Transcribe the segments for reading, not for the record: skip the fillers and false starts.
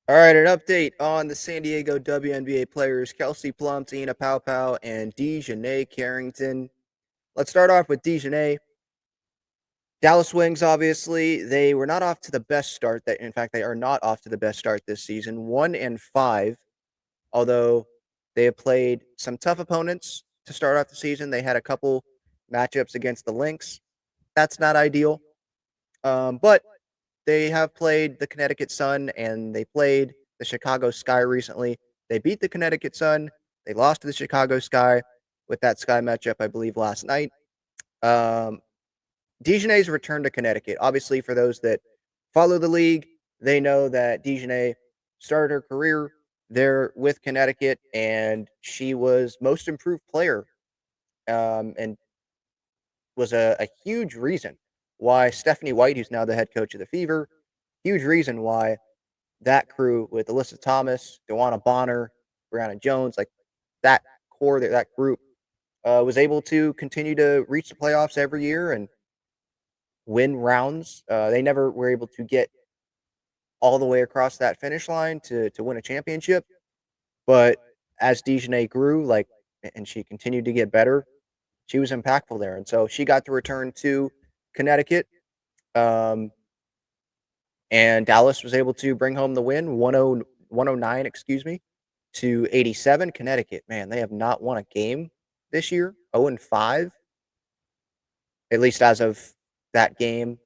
All right, an update on the San Diego WNBA players Kelsey Plum, Te-Hina Paopao, and DiJonai Carrington. Let's start off with DiJonai. Dallas Wings, obviously, they were not off to the best start. That, in fact, they are not off to the best start this season. 1-5, although they have played some tough opponents to start off the season. They had a couple matchups against the Lynx. That's not ideal, but they have played the Connecticut Sun and they played the Chicago Sky recently. They beat the Connecticut Sun. They lost to the Chicago Sky with that Sky matchup, I believe, last night. Um, DiJonai's return to Connecticut. Obviously, for those that follow the league, they know that DiJonai started her career there with Connecticut, and she was most improved player, and was a huge reason why Stephanie White, who's now the head coach of the Fever, huge reason why that crew with Alyssa Thomas, Dewana Bonner, Brianna Jones, like that core, that group, was able to continue to reach the playoffs every year and win rounds. They never were able to get all the way across that finish line to win a championship, but as DiJonai grew, and she continued to get better, she was impactful there, and so she got to return to Connecticut. Um, and Dallas was able to bring home the win, 109, excuse me, to 87. Connecticut, man, they have not won a game this year, 0-5, at least as of that game.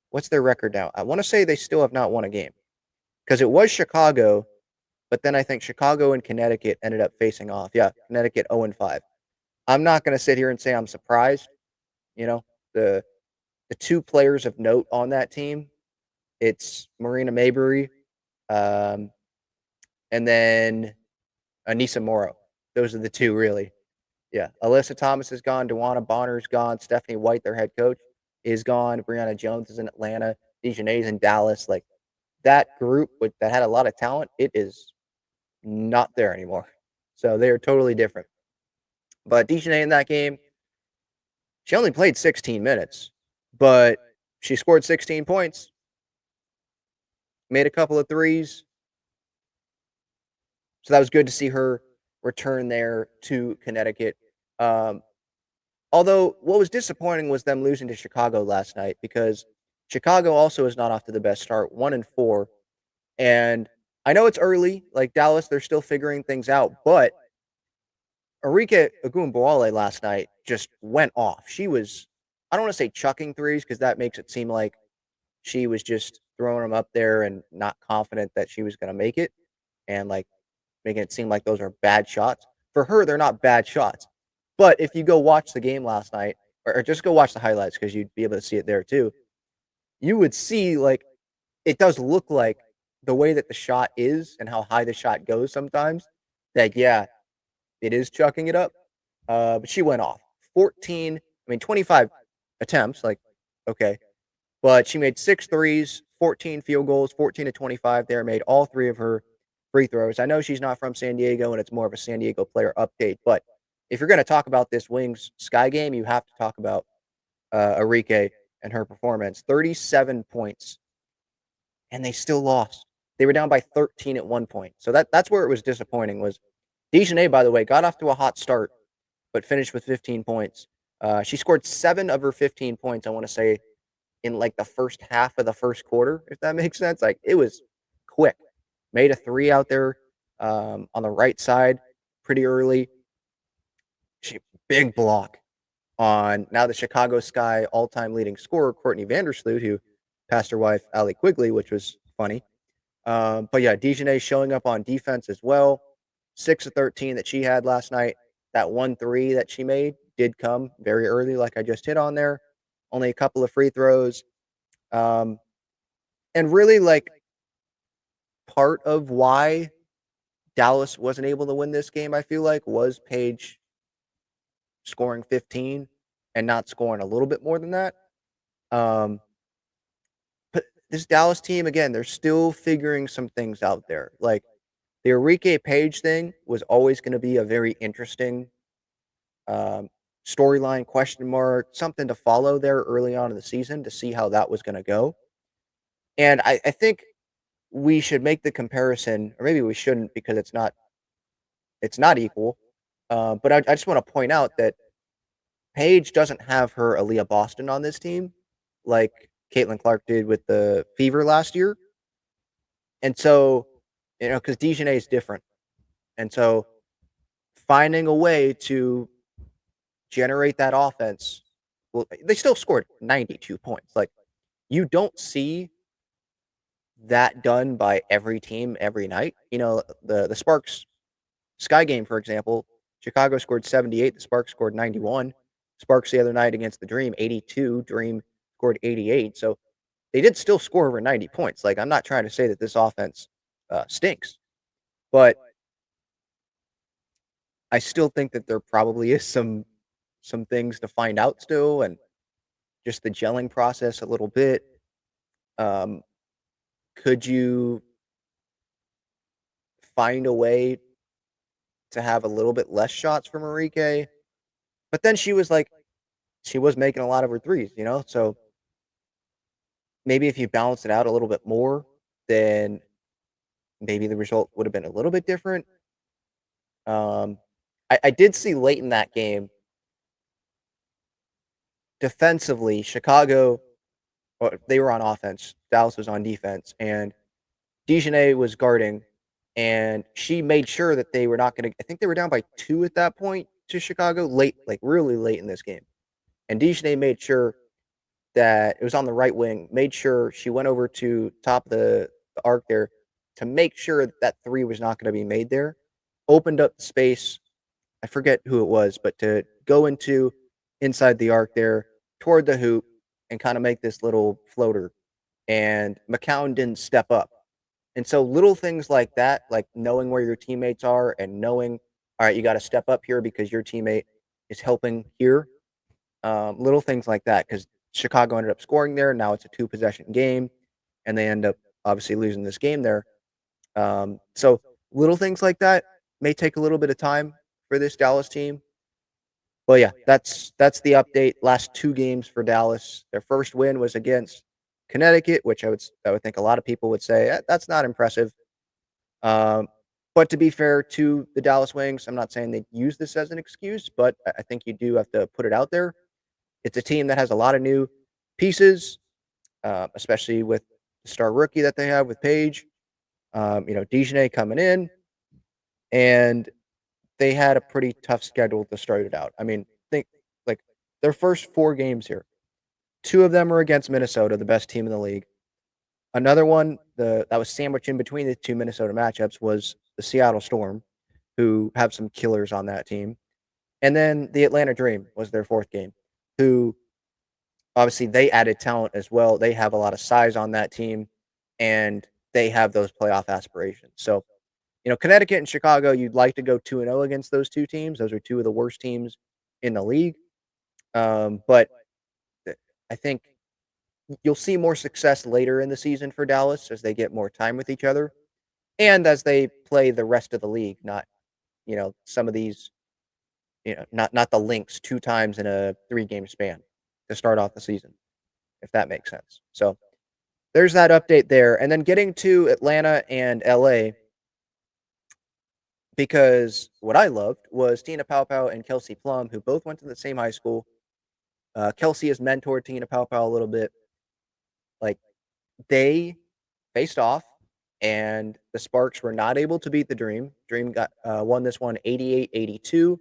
What's their record now? I want to say they still have not won a game because it was Chicago, but then I think Chicago and Connecticut ended up facing off. Yeah, Connecticut 0-5. I'm not going to sit here and say I'm surprised. You know, the the two players of note on that team, it's Marina Mabrey, um, and then Anissa Morrow. Those are the two, really. Yeah. Alyssa Thomas is gone. Dewana Bonner's gone. Stephanie White, their head coach, is gone. Brianna Jones is in Atlanta. DiJonai's in Dallas. Like that group that had a lot of talent, it is not there anymore. So they are totally different. But DiJonai in that game, she only played 16 minutes, but she scored 16 points, made a couple of threes. So that was good to see her return there to Connecticut. Um, Although what was disappointing was them losing to Chicago last night because Chicago also is not off to the best start, 1-4. And I know it's early, like Dallas, they're still figuring things out, but Arike Ogunbowale last night just went off. She was, I don't want to say chucking threes because that makes it seem like she was just throwing them up there and not confident that she was going to make it and like making it seem like those are bad shots. For her, they're not bad shots. But if you go watch the game last night, or just go watch the highlights because you'd be able to see it there too, you would see like it does look like the way that the shot is and how high the shot goes sometimes. That yeah, it is chucking it up. But she went off 14. I mean 25 attempts. Like okay, but she made 6 threes, 14 field goals, 14 to 25 there, made all 3 of her free throws. I know she's not from San Diego and it's more of a San Diego player update, but if you're going to talk about this Wings Sky game, you have to talk about Arike and her performance. 37 points, and they still lost. They were down by 13 at one point. So that's where it was disappointing was DiJonai, by the way, got off to a hot start, but finished with 15 points. She scored 7 of her 15 points, I want to say, in like the first half of the first quarter, if that makes sense. Like it was quick. Made a 3 out there on the right side pretty early. She big block on now the Chicago Sky all-time leading scorer Courtney Vandersloot, who passed her wife Allie Quigley, which was funny. But yeah, DiJonai showing up on defense as well. 6 of 13 that she had last night. That 1-3 that she made did come very early, like I just hit on there. Only a couple of free throws. Um, and really, like, part of why Dallas wasn't able to win this game, I feel like, was Paige scoring 15 and not scoring a little bit more than that. Um, but this Dallas team, again, they're still figuring some things out there. Like, the Arike Page thing was always going to be a very interesting um, storyline, question mark, something to follow there early on in the season to see how that was going to go. And I think we should make the comparison, or maybe we shouldn't because it's not equal. But I just want to point out that Paige doesn't have her Aaliyah Boston on this team like Caitlin Clark did with the Fever last year. And so, because DiJonai is different. And so finding a way to generate that offense, well, they still scored 92 points. Like, you don't see that done by every team every night. The Sparks Sky game, for example, Chicago scored 78, the Sparks scored 91. Sparks the other night against the Dream, 82. Dream scored 88. So they did still score over 90 points. Like, I'm not trying to say that this offense stinks, but I still think that there probably is some things to find out still, and just the gelling process a little bit. Um, could you find a way to have a little bit less shots from Enrique? But then she was making a lot of her threes. So maybe if you balance it out a little bit more, then maybe the result would have been a little bit different. I did see late in that game, defensively, Chicago, they were on offense. Dallas was on defense, and DiJonai was guarding, and she made sure that they were not going to. I think they were down by 2 at that point to Chicago, late, like really late in this game. And DiJonai made sure that it was on the right wing, made sure she went over to top of the arc there to make sure that that three was not going to be made there. Opened up the space. I forget who it was, but to go into inside the arc there toward the hoop and kind of make this little floater. And McCown didn't step up. And so little things like that, like knowing where your teammates are and knowing, all right, you got to step up here because your teammate is helping here. Little things like that, because Chicago ended up scoring there. Now it's a 2-possession game, and they end up obviously losing this game there. So little things like that may take a little bit of time for this Dallas team. Well, yeah, that's the update. Last 2 games for Dallas. Their first win was against Connecticut, which I would think a lot of people would say that's not impressive. Um, but to be fair to the Dallas Wings, I'm not saying they use this as an excuse, but I think you do have to put it out there. It's a team that has a lot of new pieces, especially with the star rookie that they have with Paige. DiJonai coming in, and they had a pretty tough schedule to start it out. I mean, think like their first 4 games here. 2 of them are against Minnesota, the best team in the league. Another one, that was sandwiched in between the 2 Minnesota matchups, was the Seattle Storm, who have some killers on that team. And then the Atlanta Dream was their 4th game, who obviously they added talent as well. They have a lot of size on that team, and they have those playoff aspirations. So, Connecticut and Chicago, you'd like to go 2-0 against those 2 teams. Those are 2 of the worst teams in the league. But I think you'll see more success later in the season for Dallas as they get more time with each other and as they play the rest of the league, not, some of these, not the Lynx 2 times in a 3-game span to start off the season, if that makes sense. So there's that update there. And then getting to Atlanta and LA, because what I loved was Te-Hina Paopao and Kelsey Plum, who both went to the same high school. Kelsey has mentored Te-Hina Paopao a little bit. Like, they faced off, and the Sparks were not able to beat the Dream. Dream got won this one 88-82.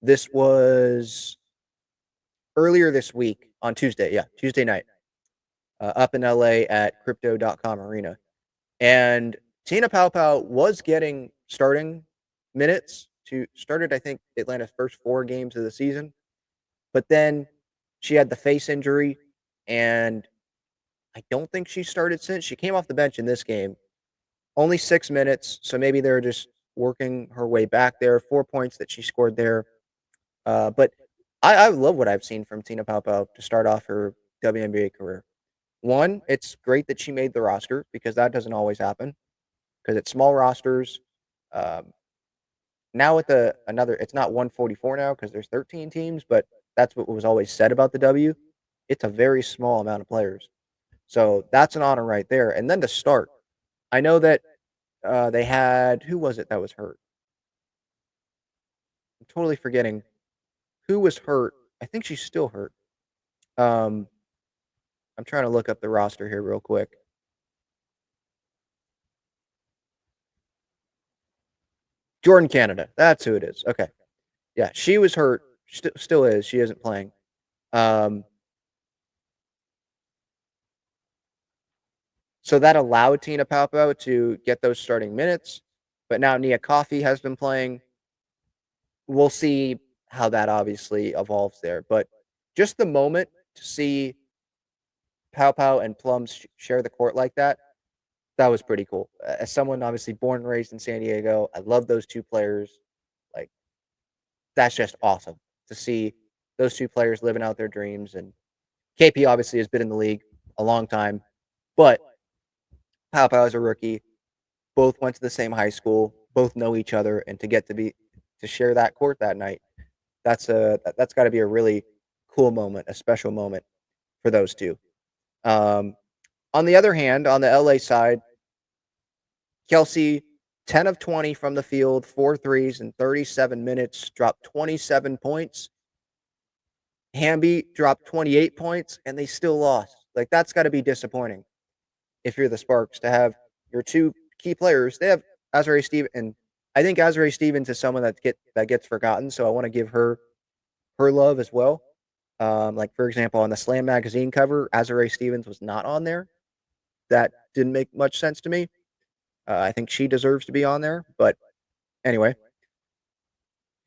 This was earlier this week on Tuesday. Yeah, Tuesday night, up in LA at Crypto.com Arena. And Te-Hina Paopao was getting starting minutes. Started, I think, Atlanta's first 4 games of the season. But then she had the face injury, and I don't think she started since. She came off the bench in this game. Only 6 minutes, so maybe they're just working her way back there. 4 points that she scored there. But I love what I've seen from Te-Hina Paopao to start off her WNBA career. One, it's great that she made the roster because that doesn't always happen because it's small rosters. Um, Now with it's not 144 now because there's 13 teams, but that's what was always said about the W. It's a very small amount of players. So that's an honor right there. And then to start, I know that they had who was it that was hurt? I'm totally forgetting who was hurt. I think she's still hurt. Um, I'm trying to look up the roster here real quick. Jordan Canada. That's who it is. Okay. Yeah, she was hurt. Still is. She isn't playing. Um, so that allowed Tina Paopao to get those starting minutes. But now Nia Coffey has been playing. We'll see how that obviously evolves there. But just the moment to see Paopao and Plum share the court like that, that was pretty cool. As someone obviously born and raised in San Diego, I love those two players. Like, that's just awesome to see those two players living out their dreams. And KP obviously has been in the league a long time, but Paopao is a rookie. Both went to the same high school, both know each other, and to get to share that court that night, that's got to be a really cool moment, a special moment for those two. Um, on the other hand, on the LA side, Kelsey, 10 of 20 from the field, 4 threes in 37 minutes, dropped 27 points. Hamby dropped 28 points, and they still lost. Like, that's got to be disappointing if you're the Sparks to have your two key players. They have Azurá Stevens, and I think Azurá Stevens is someone that gets forgotten. So I want to give her love as well. Like for example, on the Slam magazine cover, Azurá Stevens was not on there. That didn't make much sense to me. I think she deserves to be on there, but anyway,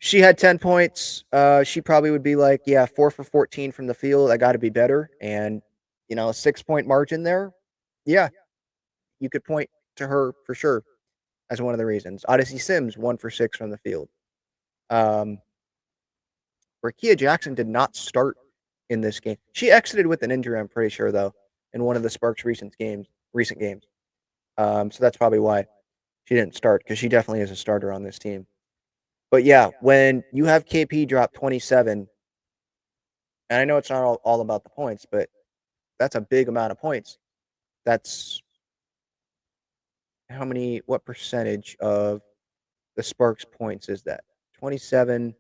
she had 10 points. She probably would be like, yeah, 4 for 14 from the field. I got to be better, and a 6 point margin there. Yeah, you could point to her for sure as one of the reasons. Odyssey Sims 1 for 6 from the field. Um, Rakia Jackson did not start in this game. She exited with an injury, I'm pretty sure, though, in one of the Sparks' recent games. So that's probably why she didn't start, because she definitely is a starter on this team. But yeah, when you have KP drop 27, and I know it's not all about the points, but that's a big amount of points. That's what percentage of the Sparks' points is that? 27.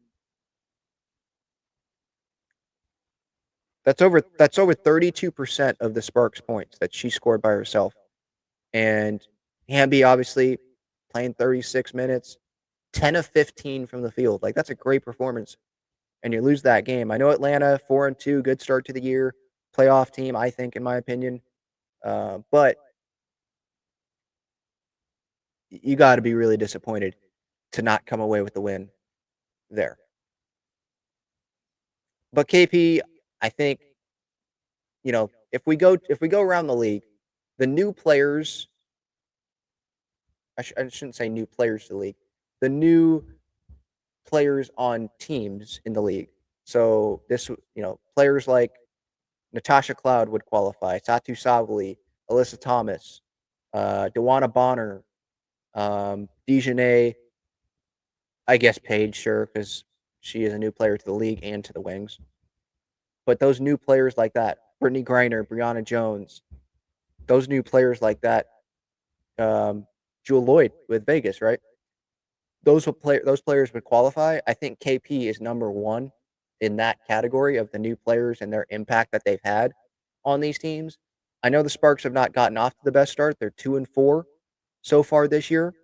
That's over 32% of the Sparks' points that she scored by herself. And Hamby obviously playing 36 minutes, 10 of 15 from the field. Like, that's a great performance. And you lose that game. I know Atlanta 4-2, good start to the year, playoff team, I think, in my opinion. But you got to be really disappointed to not come away with the win there. But KP, I think, if we go around the league, the new players, I shouldn't say new players to the league, the new players on teams in the league. So players like Natasha Cloud would qualify, Satu Sabali, Alyssa Thomas, Dewana Bonner, DiJonai, I guess Paige, sure, because she is a new player to the league and to the Wings. But those new players like that, Brittany Griner, Brianna Jones, those new players like that, Jewel Lloyd with Vegas, right? Those players would qualify. I think KP is number one in that category of the new players and their impact that they've had on these teams. I know the Sparks have not gotten off to the best start. They're 2-4 so far this year.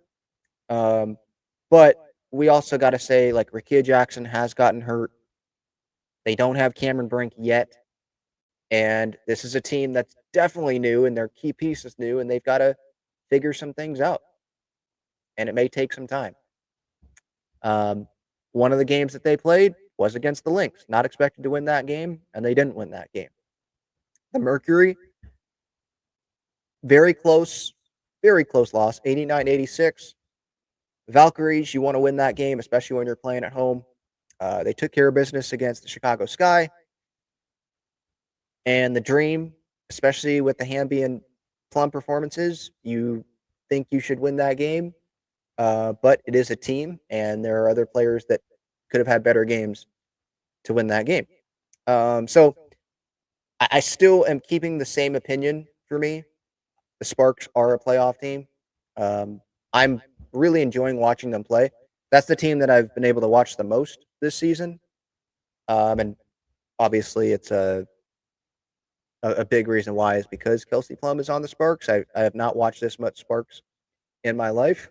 But we also got to say, like, Rakia Jackson has gotten hurt. They don't have Cameron Brink yet. And this is a team that's definitely new, and their key piece is new, and they've got to figure some things out. And it may take some time. One of the games that they played was against the Lynx. Not expected to win that game, and they didn't win that game. The Mercury, very close loss, 89-86. Valkyries, you want to win that game, especially when you're playing at home. They took care of business against the Chicago Sky. And the Dream, especially with the Hamby and Plum performances, you think you should win that game. But it is a team, and there are other players that could have had better games to win that game. So I still am keeping the same opinion for me. The Sparks are a playoff team. Um, I'm really enjoying watching them play. That's the team that I've been able to watch the most this season. And obviously, it's a big reason why is because Kelsey Plum is on the Sparks. I have not watched this much Sparks in my life.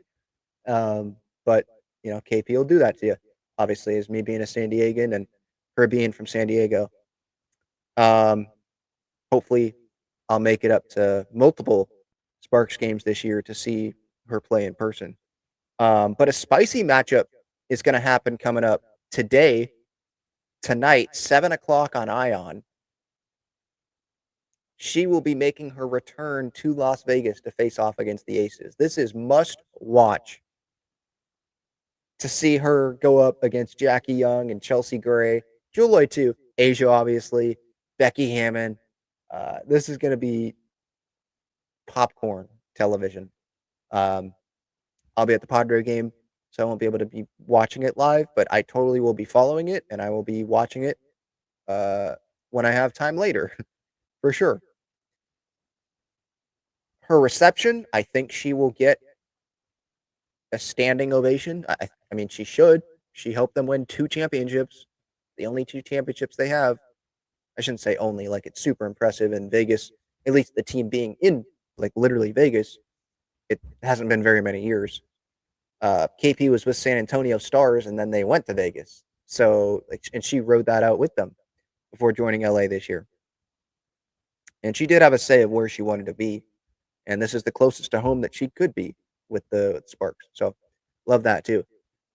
But KP will do that to you. Obviously, as me being a San Diegan and her being from San Diego. Um, Hopefully, I'll make it up to multiple Sparks games this year to see her play in person. But a spicy matchup is going to happen coming up today, tonight, 7 o'clock on Ion. She will be making her return to Las Vegas to face off against the Aces. This is must watch to see her go up against Jackie Young and Chelsea Gray, Julie too, Asia obviously, Becky Hammond. This is going to be popcorn television. Um, I'll be at the Padre game, so I won't be able to be watching it live, but I totally will be following it, and I will be watching it uh, when I have time later, for sure. Her reception, I think she will get a standing ovation. I mean, she should. She helped them win 2 championships, the only 2 championships they have. I shouldn't say only, like, it's super impressive in Vegas, at least the team being in, like, literally Vegas. It hasn't been very many years. KP was with San Antonio Stars, and then they went to Vegas. So, and she rode that out with them before joining LA this year. And she did have a say of where she wanted to be, and this is the closest to home that she could be with the Sparks. So, love that too.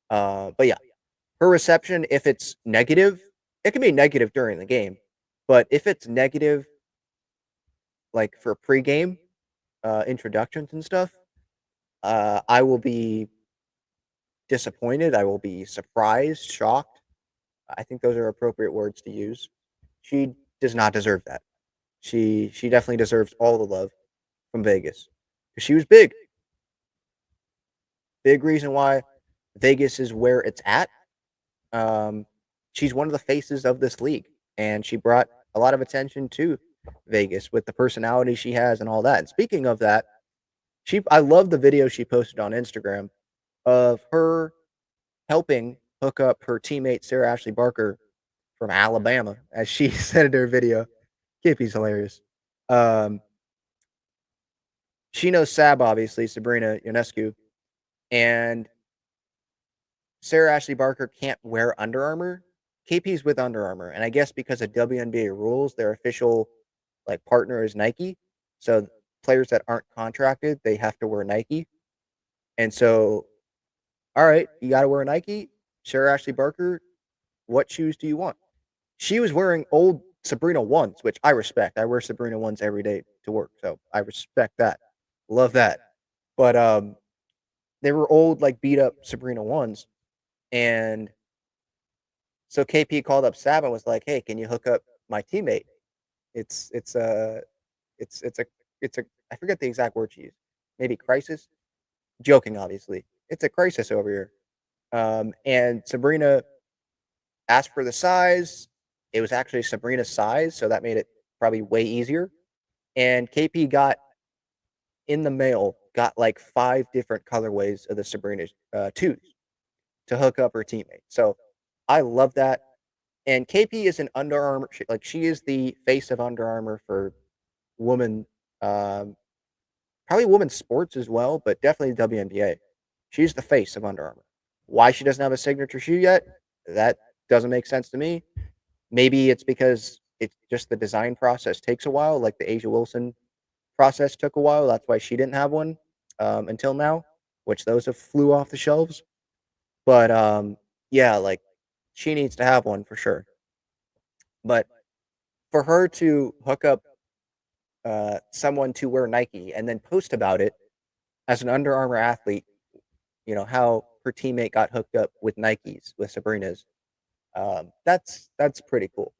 But yeah, her reception, if it's negative, it can be negative during the game, but if it's negative, like for pregame introductions and stuff, I will be disappointed. I will be surprised, shocked. I think those are appropriate words to use. She does not deserve that. She definitely deserves all the love from Vegas because she was big. Big reason why Vegas is where it's at. Um, she's one of the faces of this league, and she brought a lot of attention to Vegas with the personality she has and all that. And speaking of that, I love the video she posted on Instagram of her helping hook up her teammate Sarah Ashley Barker from Alabama, as she said in her video. KP's hilarious. Um, she knows Sab, obviously, Sabrina Ionescu, and Sarah Ashley Barker can't wear Under Armour. KP's with Under Armour, and I guess because of WNBA rules, their official like partner is Nike. So players that aren't contracted, they have to wear Nike. And so, all right, you got to wear Nike. Sarah Ashley Barker, what shoes do you want? She was wearing old Sabrina ones, which I respect. I wear Sabrina ones every day to work, so I respect that. Love that. But they were old, like beat up Sabrina ones, and so KP called up Sab and was like, "Hey, can you hook up my teammate? It's it's a it's a it's a I forget the exact word she used. Maybe crisis. Joking, obviously. It's a crisis over here." And Sabrina asked for the size. It was actually Sabrina's size, so that made it probably way easier. And KP got in the mail, got like 5 different colorways of the Sabrina twos to hook up her teammate. So I love that. And KP is an Under Armour, she is the face of Under Armour for women, um, probably women's sports as well, but definitely WNBA. She's the face of Under Armour. Why she doesn't have a signature shoe yet? That doesn't make sense to me. Maybe it's because it's just the design process takes a while, like the Asia Wilson process took a while. That's why she didn't have one until now, which those have flew off the shelves. But yeah, like she needs to have one for sure. But for her to hook up someone to wear Nike and then post about it as an Under Armour athlete, how her teammate got hooked up with Nikes with Sabrina's. That's pretty cool.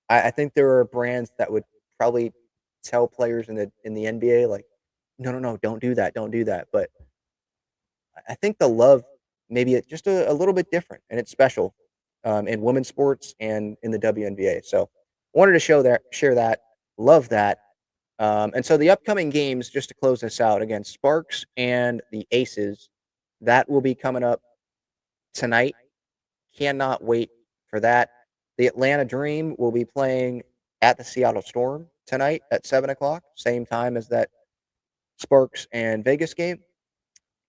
I think there are brands that would probably tell players in the NBA like, no, no, no, don't do that, don't do that. But I think the love maybe it's just a little bit different and it's special in women's sports and in the WNBA. So wanted to share that, love that. And so the upcoming games, just to close this out, against Sparks and the Aces, that will be coming up tonight. Cannot wait for that. The Atlanta Dream will be playing at the Seattle Storm tonight at 7 o'clock, same time as that Sparks and Vegas game.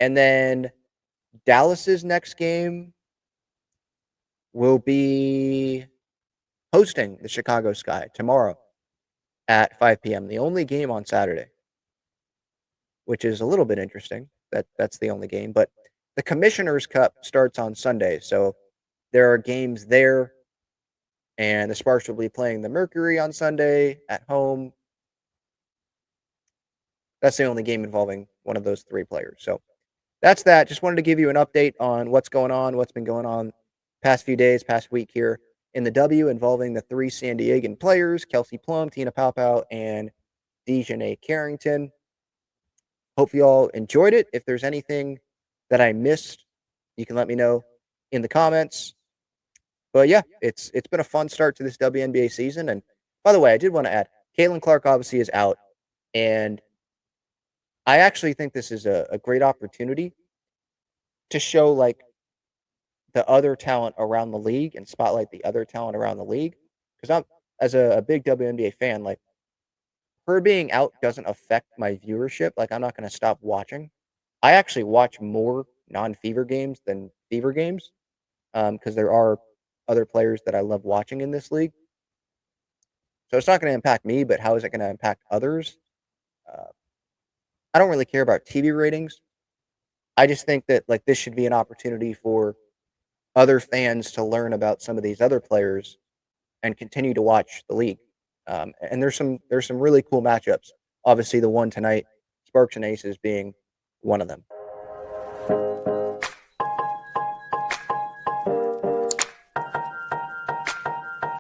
And then Dallas's next game will be hosting the Chicago Sky tomorrow at 5 p.m. The only game on Saturday, which is a little bit interesting. That's the only game, but the Commissioner's Cup starts on Sunday, so there are games there, and the Sparks will be playing the Mercury on Sunday at home. That's the only game involving one of those three players. So that's that. Just wanted to give you an update on what's going on, what's been going on past few days, past week here in the W involving the three San Diegan players, Kelsey Plum, Te-Hina Paopao, and DiJonai Carrington. Hope you all enjoyed it. If there's anything that I missed, you can let me know in the comments. But yeah, it's been a fun start to this WNBA season. And by the way, I did want to add, Caitlin Clark obviously is out, and I actually think this is a great opportunity to show like the other talent around the league and spotlight the other talent around the league. Because I'm as a big WNBA fan, like her being out doesn't affect my viewership. Like I'm not going to stop watching. I actually watch more non-Fever games than Fever games because there are other players that I love watching in this league. So it's not going to impact me, but how is it going to impact others? Uh, I don't really care about TV ratings. I just think that like this should be an opportunity for other fans to learn about some of these other players and continue to watch the league. And there's some really cool matchups. Obviously, the one tonight, Sparks and Aces being one of them.